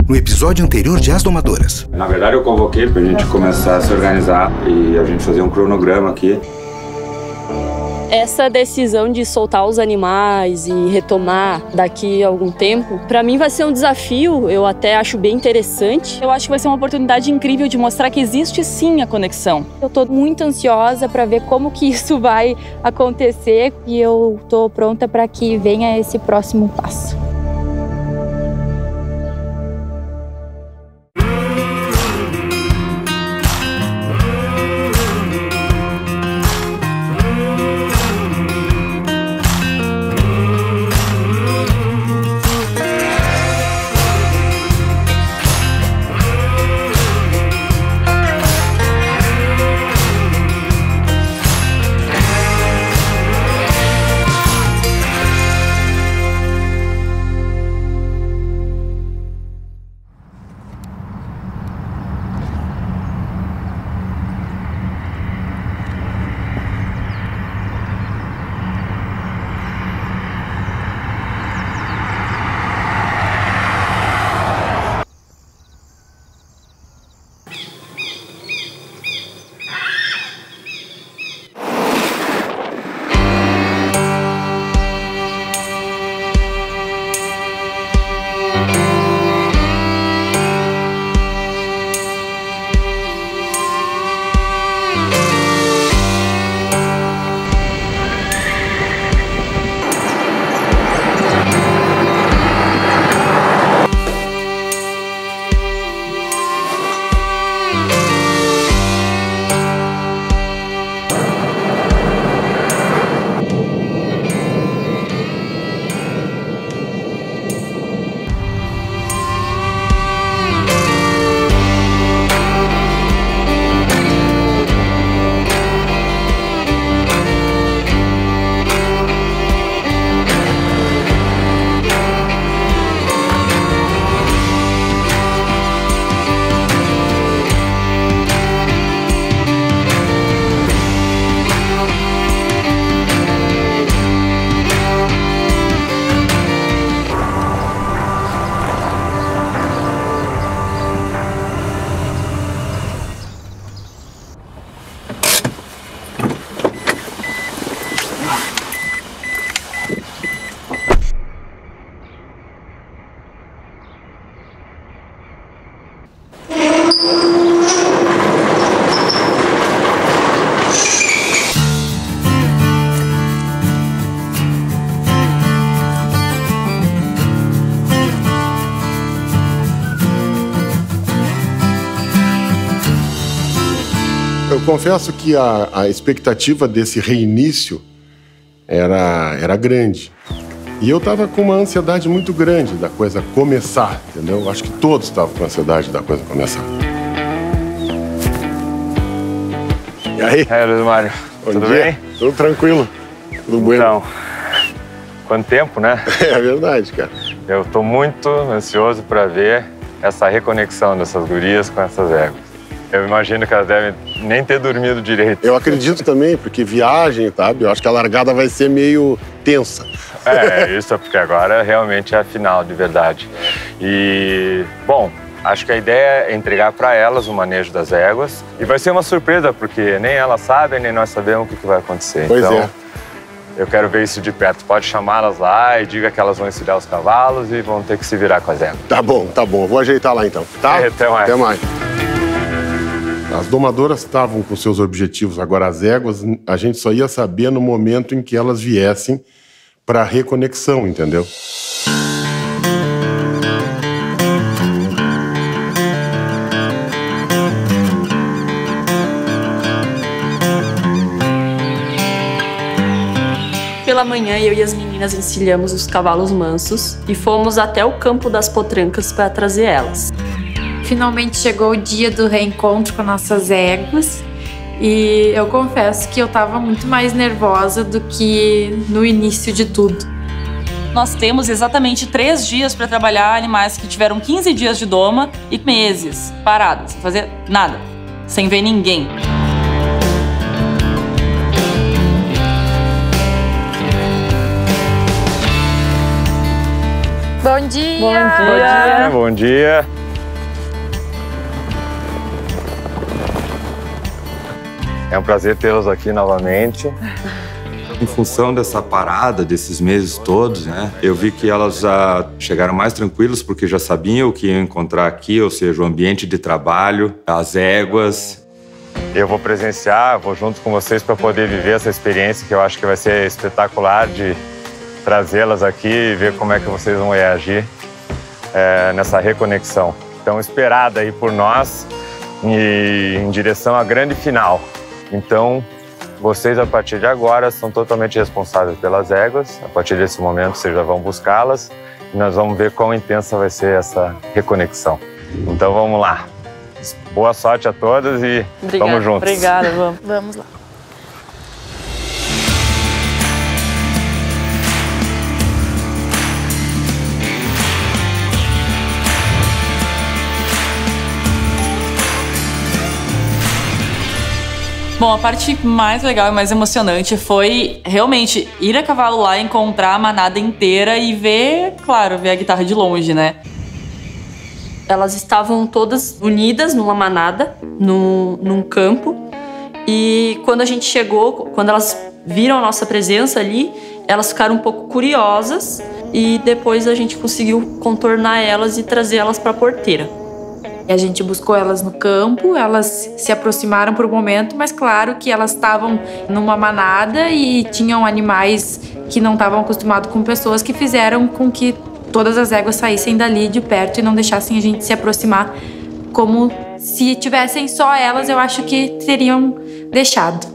no episódio anterior de As Domadoras. Na verdade, eu convoquei pra gente começar a se organizar e a gente fazer um cronograma aqui. Essa decisão de soltar os animais e retomar daqui a algum tempo, para mim vai ser um desafio, eu até acho bem interessante. Eu acho que vai ser uma oportunidade incrível de mostrar que existe sim a conexão. Eu tô muito ansiosa para ver como que isso vai acontecer e eu tô pronta para que venha esse próximo passo. Eu confesso que a expectativa desse reinício era grande. E eu estava com uma ansiedade muito grande da coisa começar, entendeu? Acho que todos estavam com ansiedade da coisa começar. E aí? É, Luiz Mário. Bom Tudo dia. bem? Tudo tranquilo. Tudo bueno. Então, quanto tempo, né? É verdade, cara. Eu estou muito ansioso para ver essa reconexão dessas gurias com essas éguas. Eu imagino que elas devem nem ter dormido direito. Eu acredito também, porque viagem, sabe? Eu acho que a largada vai ser meio tensa. É, isso é porque agora realmente é a final, de verdade. E, bom, acho que a ideia é entregar para elas o manejo das éguas. E vai ser uma surpresa, porque nem elas sabem, nem nós sabemos o que vai acontecer. Pois então, é. Eu quero ver isso de perto. Pode chamá-las lá e diga que elas vão ensinar os cavalos e vão ter que se virar com as éguas. Tá bom. Eu vou ajeitar lá então, tá? Até mais. Até mais. As domadoras estavam com seus objetivos, agora as éguas, a gente só ia saber no momento em que elas viessem para a reconexão, entendeu? Pela manhã, eu e as meninas encilhamos os cavalos mansos e fomos até o campo das potrancas para trazer elas. Finalmente chegou o dia do reencontro com nossas éguas e eu confesso que eu estava muito mais nervosa do que no início de tudo. Nós temos exatamente 3 dias para trabalhar animais que tiveram 15 dias de doma e meses parados, sem fazer nada, sem ver ninguém. Bom dia! Bom dia! Bom dia! É um prazer tê-los aqui novamente. Em função dessa parada, desses meses todos, né, eu vi que elas já chegaram mais tranquilas porque já sabiam o que iam encontrar aqui, ou seja, o ambiente de trabalho, as éguas. Eu vou presenciar, vou junto com vocês para poder viver essa experiência que eu acho que vai ser espetacular de trazê-las aqui e ver como é que vocês vão reagir nessa reconexão tão esperada aí por nós e em direção à grande final. Então, vocês, a partir de agora, são totalmente responsáveis pelas éguas. A partir desse momento, vocês já vão buscá-las e nós vamos ver quão intensa vai ser essa reconexão. Então, vamos lá. Boa sorte a todas e vamos juntos. Obrigada, vamos. Vamos lá. Bom, a parte mais legal e mais emocionante foi realmente ir a cavalo lá, encontrar a manada inteira e ver, claro, ver a guitarra de longe, né? Elas estavam todas unidas numa manada, num campo. E quando a gente chegou, quando elas viram a nossa presença ali, elas ficaram um pouco curiosas. E depois a gente conseguiu contornar elas e trazer elas para a porteira. A gente buscou elas no campo, elas se aproximaram por um momento, mas claro que elas estavam numa manada e tinham animais que não estavam acostumados com pessoas, que fizeram com que todas as éguas saíssem dali de perto e não deixassem a gente se aproximar. Como se tivessem só elas, eu acho que teriam deixado.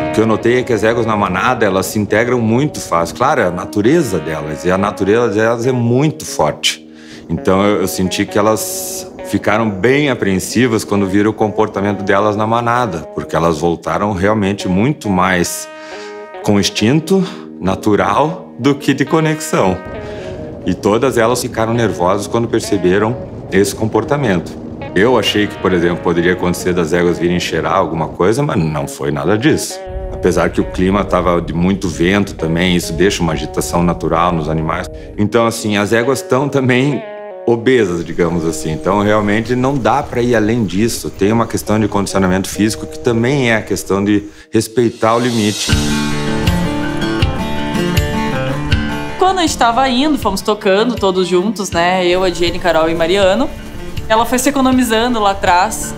O que eu notei é que as éguas na manada, elas se integram muito fácil. Claro, é a natureza delas, e a natureza delas é muito forte. Então eu senti que elas ficaram bem apreensivas quando viram o comportamento delas na manada, porque elas voltaram realmente muito mais com instinto natural do que de conexão. E todas elas ficaram nervosas quando perceberam esse comportamento. Eu achei que, por exemplo, poderia acontecer das éguas virem cheirar alguma coisa, mas não foi nada disso. Apesar que o clima estava de muito vento também, isso deixa uma agitação natural nos animais. Então, assim, as éguas estão também obesas, digamos assim. Então, realmente, não dá para ir além disso. Tem uma questão de condicionamento físico que também é a questão de respeitar o limite. Quando a gente estava indo, fomos tocando todos juntos, né? Eu, a Jenny, Carol e Mariano. Ela foi se economizando lá atrás.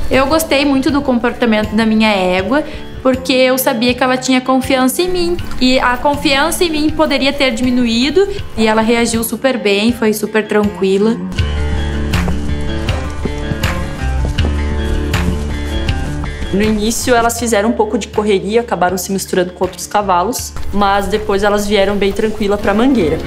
Eu gostei muito do comportamento da minha égua, porque eu sabia que ela tinha confiança em mim. E a confiança em mim poderia ter diminuído, e ela reagiu super bem, foi super tranquila. No início, elas fizeram um pouco de correria, acabaram se misturando com outros cavalos, mas depois elas vieram bem tranquila para a mangueira.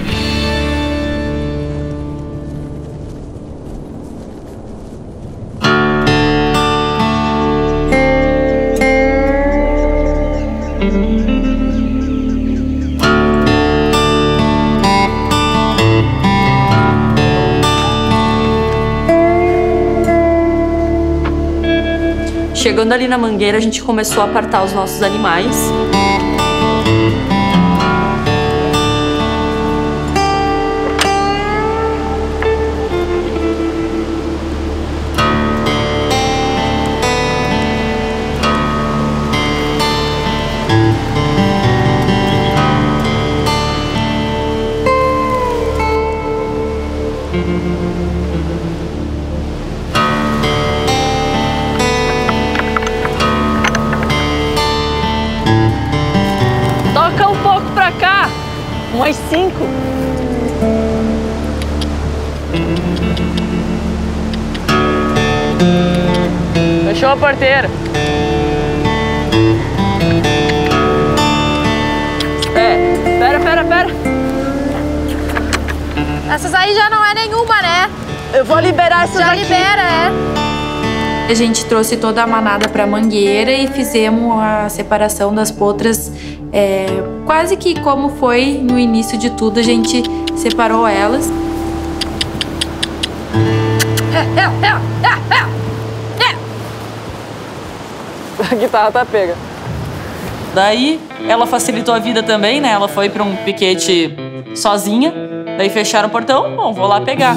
Chegando ali na mangueira, a gente começou a apartar os nossos animais. Mais 5. Fechou a porteira. Pera. Essas aí já não é nenhuma, né? Eu vou liberar essas já aqui. Já libera, é. A gente trouxe toda a manada para a mangueira e fizemos a separação das potras, quase que como foi no início de tudo, a gente separou elas. A guitarra tá pega. Daí, ela facilitou a vida também, né? Ela foi para um piquete sozinha. Daí fecharam o portão, bom, vou lá pegar.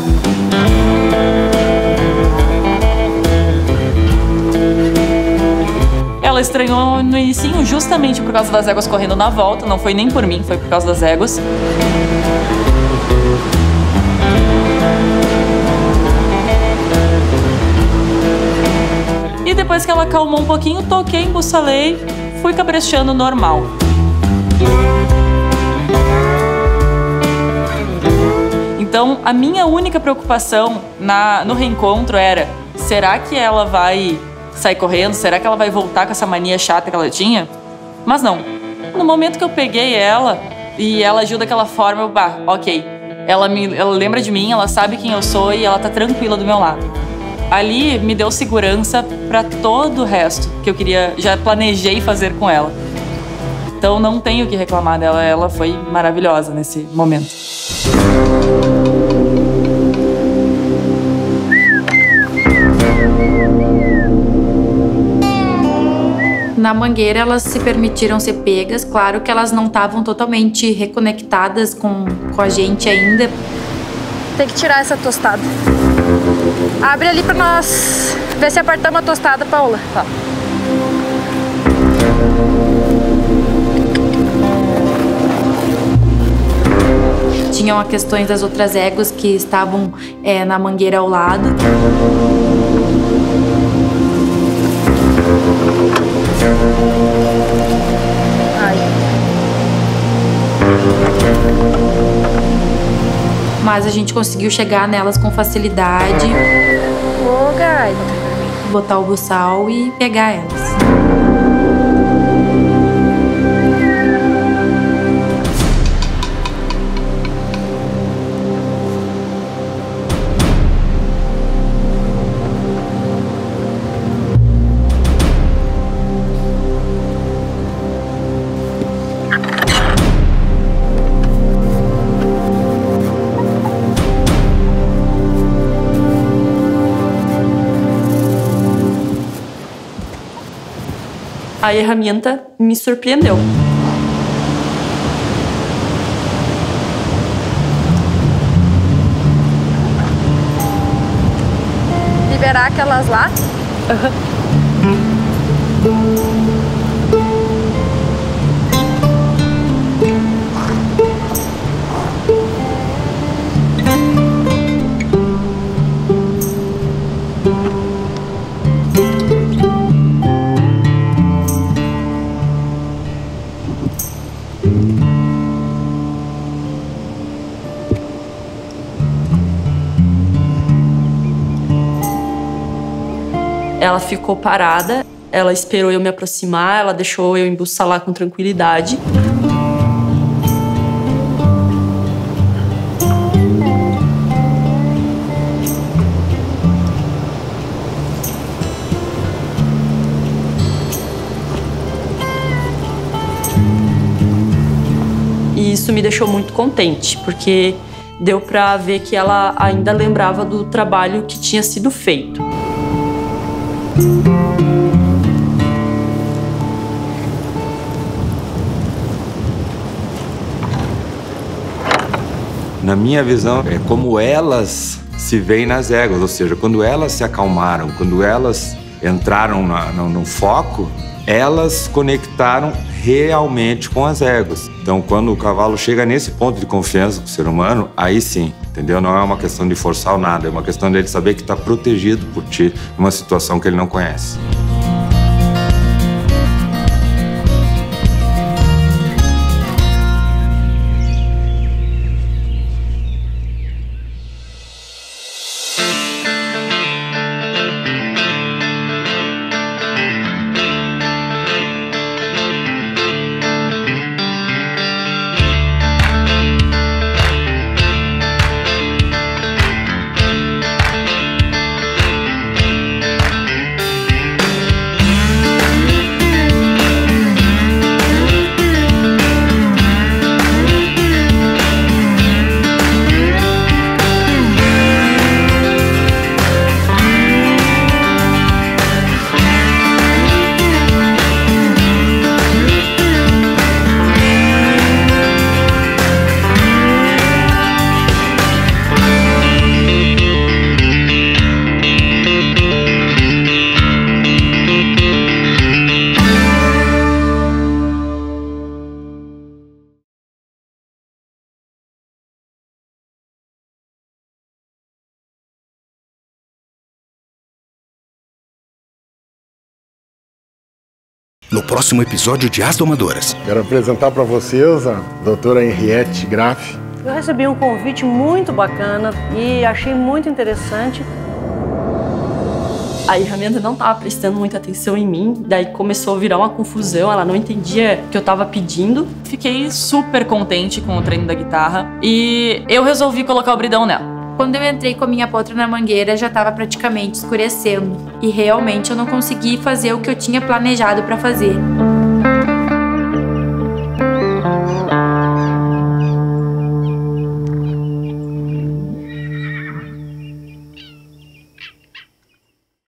Ela estranhou no inicinho justamente por causa das éguas correndo na volta. Não foi nem por mim, foi por causa das éguas. E depois que ela acalmou um pouquinho, toquei, embussalei, fui cabrestando normal. Então, a minha única preocupação no reencontro era: será que ela vai sair correndo? Será que ela vai voltar com essa mania chata que ela tinha? Mas não. No momento que eu peguei ela e ela agiu daquela forma, eu, ok. Ela lembra de mim, ela sabe quem eu sou e ela tá tranquila do meu lado. Ali me deu segurança para todo o resto que eu já planejei fazer com ela. Então não tenho o que reclamar dela, ela foi maravilhosa nesse momento. Na mangueira elas se permitiram ser pegas, claro que elas não estavam totalmente reconectadas com a gente ainda. Tem que tirar essa tostada. Abre ali pra nós ver se apertamos a tostada, Paula. Tá. Tinham as questões das outras éguas que estavam na mangueira ao lado. Ai. Mas a gente conseguiu chegar nelas com facilidade. Ô, gaita. Botar o buçal e pegar elas. A ferramenta me surpreendeu. Liberar aquelas lá? Ela ficou parada, ela esperou eu me aproximar, ela deixou eu embussalar com tranquilidade. E isso me deixou muito contente, porque deu pra ver que ela ainda lembrava do trabalho que tinha sido feito. Na minha visão, é como elas se veem nas éguas, ou seja, quando elas se acalmaram, quando elas entraram no foco, elas conectaram realmente com as éguas. Então, quando o cavalo chega nesse ponto de confiança com o ser humano, aí sim, entendeu? Não é uma questão de forçar ou nada, é uma questão dele saber que está protegido por ti numa situação que ele não conhece. no próximo episódio de As Domadoras. Quero apresentar para vocês a doutora Henriette Graff. Eu recebi um convite muito bacana e achei muito interessante. A Ramenda não estava prestando muita atenção em mim, daí começou a virar uma confusão, ela não entendia o que eu estava pedindo. Fiquei super contente com o treino da guitarra e eu resolvi colocar o bridão nela. Quando eu entrei com a minha potra na mangueira, já estava praticamente escurecendo. E realmente eu não consegui fazer o que eu tinha planejado para fazer.